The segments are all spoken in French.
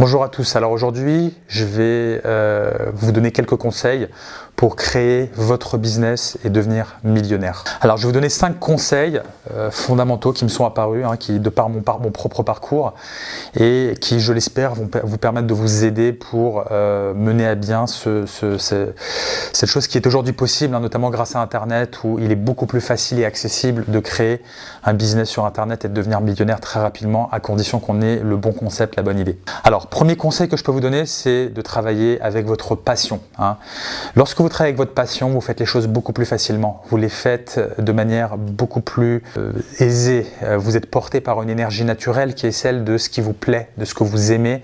Bonjour à tous, alors aujourd'hui je vais vous donner quelques conseils pour créer votre business et devenir millionnaire. Alors je vais vous donner 5 conseils fondamentaux qui me sont apparus, qui de par mon propre parcours et qui je l'espère vont vous permettre de vous aider pour mener à bien cette chose qui est aujourd'hui possible, notamment grâce à Internet où il est beaucoup plus facile et accessible de créer un business sur Internet et de devenir millionnaire très rapidement à condition qu'on ait le bon concept, la bonne idée. Alors premier conseil que je peux vous donner, c'est de travailler avec votre passion. Lorsque vous travaillez avec votre passion, vous faites les choses beaucoup plus facilement. Vous les faites de manière beaucoup plus aisée. Vous êtes porté par une énergie naturelle qui est celle de ce qui vous plaît, de ce que vous aimez,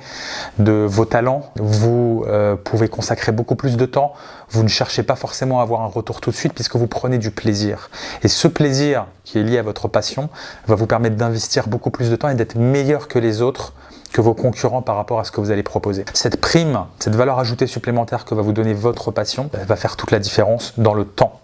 de vos talents. Vous pouvez consacrer beaucoup plus de temps. Vous ne cherchez pas forcément à avoir un retour tout de suite puisque vous prenez du plaisir. Et ce plaisir qui est lié à votre passion va vous permettre d'investir beaucoup plus de temps et d'être meilleur que les autres, que vos concurrents par rapport à ce que vous allez proposer. Cette prime, cette valeur ajoutée supplémentaire que va vous donner votre passion, va faire toute la différence dans le temps.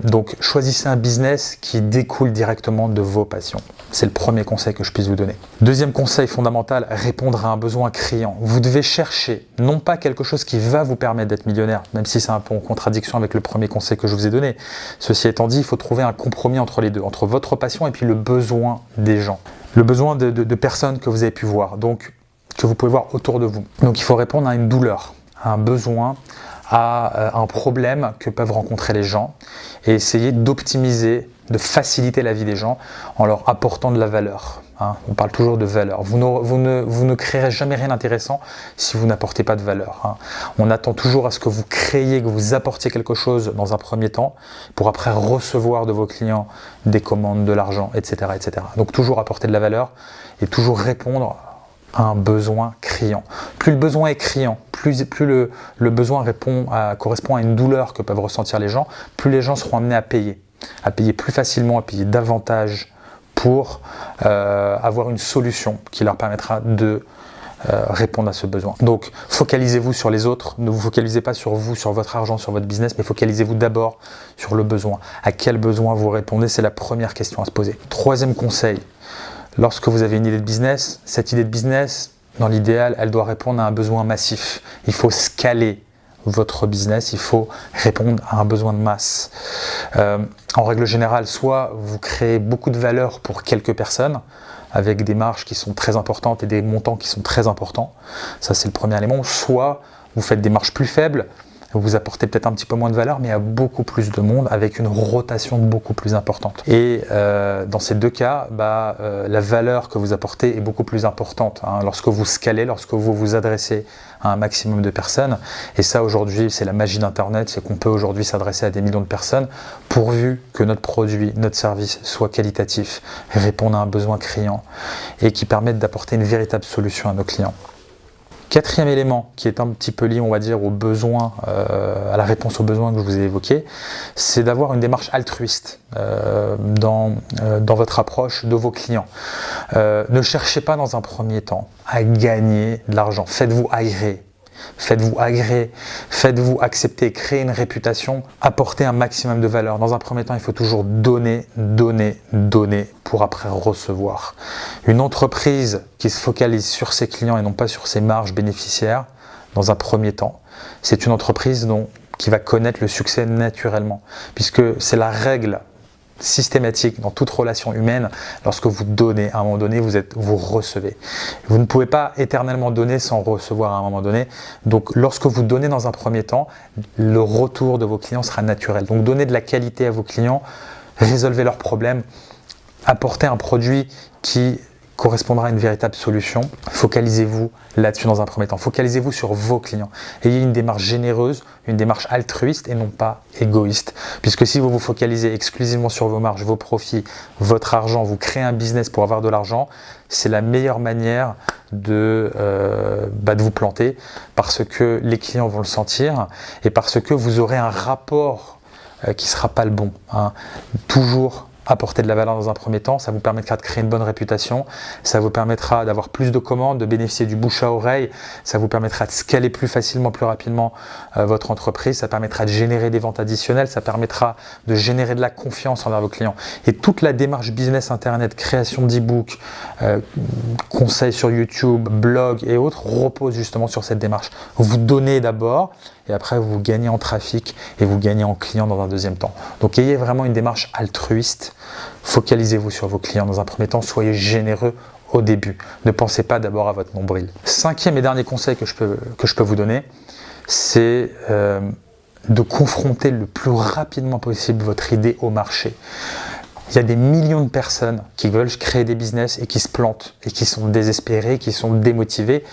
Donc choisissez un business qui découle directement de vos passions. C'est le premier conseil que je puisse vous donner. Deuxième conseil fondamental, répondre à un besoin criant. Vous devez chercher non pas quelque chose qui va vous permettre d'être millionnaire, même si c'est un peu en contradiction avec le premier conseil que je vous ai donné. Ceci étant dit, il faut trouver un compromis entre les deux, entre votre passion et puis le besoin des gens. Le besoin de personnes que vous avez pu voir, donc que vous pouvez voir autour de vous. Donc il faut répondre à une douleur, à un besoin, à un problème que peuvent rencontrer les gens et essayer d'optimiser, de faciliter la vie des gens en leur apportant de la valeur. On parle toujours de valeur. Vous ne créerez jamais rien d'intéressant si vous n'apportez pas de valeur. On attend toujours à ce que vous créiez, que vous apportiez quelque chose dans un premier temps pour après recevoir de vos clients des commandes, de l'argent, etc., etc. Donc toujours apporter de la valeur et toujours répondre à un besoin criant. Plus le besoin est criant, plus le besoin correspond à une douleur que peuvent ressentir les gens, plus les gens seront amenés à payer plus facilement, à payer davantage pour avoir une solution qui leur permettra de répondre à ce besoin. Donc focalisez-vous sur les autres, ne vous focalisez pas sur vous, sur votre argent, sur votre business, mais focalisez-vous d'abord sur le besoin. À quel besoin vous répondez, c'est la première question à se poser. Troisième conseil, lorsque vous avez une idée de business, cette idée de business, dans l'idéal, elle doit répondre à un besoin massif. Il faut scaler votre business, il faut répondre à un besoin de masse. En règle générale, soit vous créez beaucoup de valeur pour quelques personnes, avec des marges qui sont très importantes et des montants qui sont très importants. Ça, c'est le premier élément. Soit vous faites des marges plus faibles, vous apportez peut-être un petit peu moins de valeur, mais à beaucoup plus de monde, avec une rotation beaucoup plus importante. Et dans ces deux cas, la valeur que vous apportez est beaucoup plus importante lorsque vous scalez, lorsque vous vous adressez à un maximum de personnes. Et ça, aujourd'hui, c'est la magie d'Internet, c'est qu'on peut aujourd'hui s'adresser à des millions de personnes, pourvu que notre produit, notre service soit qualitatif, réponde à un besoin criant et qui permette d'apporter une véritable solution à nos clients. Quatrième élément qui est un petit peu lié, on va dire, aux besoins, à la réponse aux besoins que je vous ai évoqués, c'est d'avoir une démarche altruiste dans votre approche de vos clients. Ne cherchez pas dans un premier temps à gagner de l'argent. Faites-vous agréer. Faites-vous accepter, créer une réputation, apporter un maximum de valeur. Dans un premier temps, il faut toujours donner pour après recevoir. Une entreprise qui se focalise sur ses clients et non pas sur ses marges bénéficiaires, dans un premier temps, c'est une entreprise qui va connaître le succès naturellement, puisque c'est la règle systématique dans toute relation humaine. Lorsque vous donnez, à un moment donné, vous recevez. Vous ne pouvez pas éternellement donner sans recevoir à un moment donné. Donc lorsque vous donnez dans un premier temps, le retour de vos clients sera naturel. Donc donnez de la qualité à vos clients, résolvez leurs problèmes, apportez un produit qui correspondra à une véritable solution. Focalisez-vous là-dessus dans un premier temps. Focalisez-vous sur vos clients. Ayez une démarche généreuse, une démarche altruiste et non pas égoïste. Puisque si vous vous focalisez exclusivement sur vos marges, vos profits, votre argent, vous créez un business pour avoir de l'argent, c'est la meilleure manière de vous planter parce que les clients vont le sentir et parce que vous aurez un rapport qui ne sera pas le bon. Toujours apporter de la valeur dans un premier temps, ça vous permettra de créer une bonne réputation, ça vous permettra d'avoir plus de commandes, de bénéficier du bouche à oreille, ça vous permettra de scaler plus facilement, plus rapidement votre entreprise, ça permettra de générer des ventes additionnelles, ça permettra de générer de la confiance envers vos clients. Et toute la démarche business internet, création d'e-book, conseils sur YouTube, blog et autres repose justement sur cette démarche. Vous donnez d'abord et après vous gagnez en trafic et vous gagnez en clients dans un deuxième temps. Donc ayez vraiment une démarche altruiste. Focalisez-vous sur vos clients dans un premier temps, soyez généreux au début. Ne pensez pas d'abord à votre nombril. Cinquième et dernier conseil que je peux vous donner, c'est de confronter le plus rapidement possible votre idée au marché. Il y a des millions de personnes qui veulent créer des business et qui se plantent et qui sont désespérées, qui sont démotivées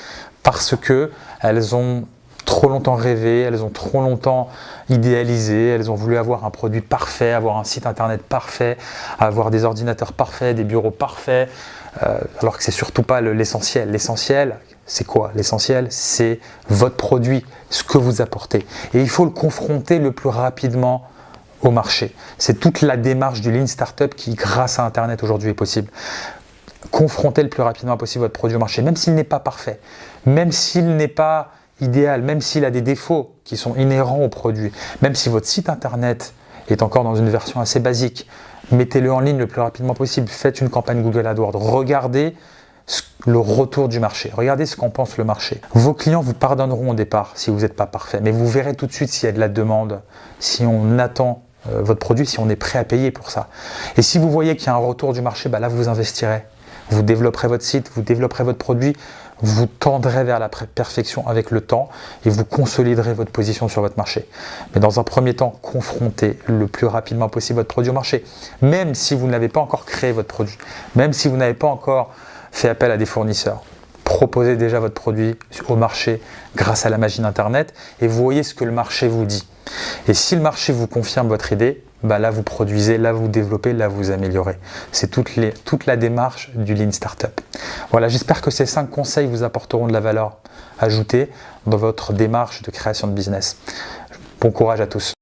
parce qu'elles ont trop longtemps rêvé, elles ont trop longtemps idéalisé, elles ont voulu avoir un produit parfait, avoir un site internet parfait, avoir des ordinateurs parfaits, des bureaux parfaits, alors que c'est surtout pas l'essentiel. L'essentiel, c'est quoi? L'essentiel, c'est votre produit, ce que vous apportez. Et il faut le confronter le plus rapidement au marché. C'est toute la démarche du Lean Startup qui, grâce à Internet aujourd'hui, est possible. Confrontez le plus rapidement possible votre produit au marché, même s'il n'est pas parfait, même s'il n'est pas idéal, même s'il a des défauts qui sont inhérents au produit, même si votre site internet est encore dans une version assez basique, mettez-le en ligne le plus rapidement possible, faites une campagne Google AdWords, regardez le retour du marché, regardez ce qu'en pense le marché. Vos clients vous pardonneront au départ si vous n'êtes pas parfait, mais vous verrez tout de suite s'il y a de la demande, si on attend votre produit, si on est prêt à payer pour ça. Et si vous voyez qu'il y a un retour du marché, là vous investirez. Vous développerez votre site, vous développerez votre produit, vous tendrez vers la perfection avec le temps et vous consoliderez votre position sur votre marché. Mais dans un premier temps, confrontez le plus rapidement possible votre produit au marché. Même si vous n'avez pas encore créé votre produit, même si vous n'avez pas encore fait appel à des fournisseurs, proposez déjà votre produit au marché grâce à la magie d'Internet et vous voyez ce que le marché vous dit. Et si le marché vous confirme votre idée, là vous produisez, là vous développez, là vous améliorez. C'est toute la démarche du Lean Startup. Voilà, j'espère que ces 5 conseils vous apporteront de la valeur ajoutée dans votre démarche de création de business. Bon courage à tous.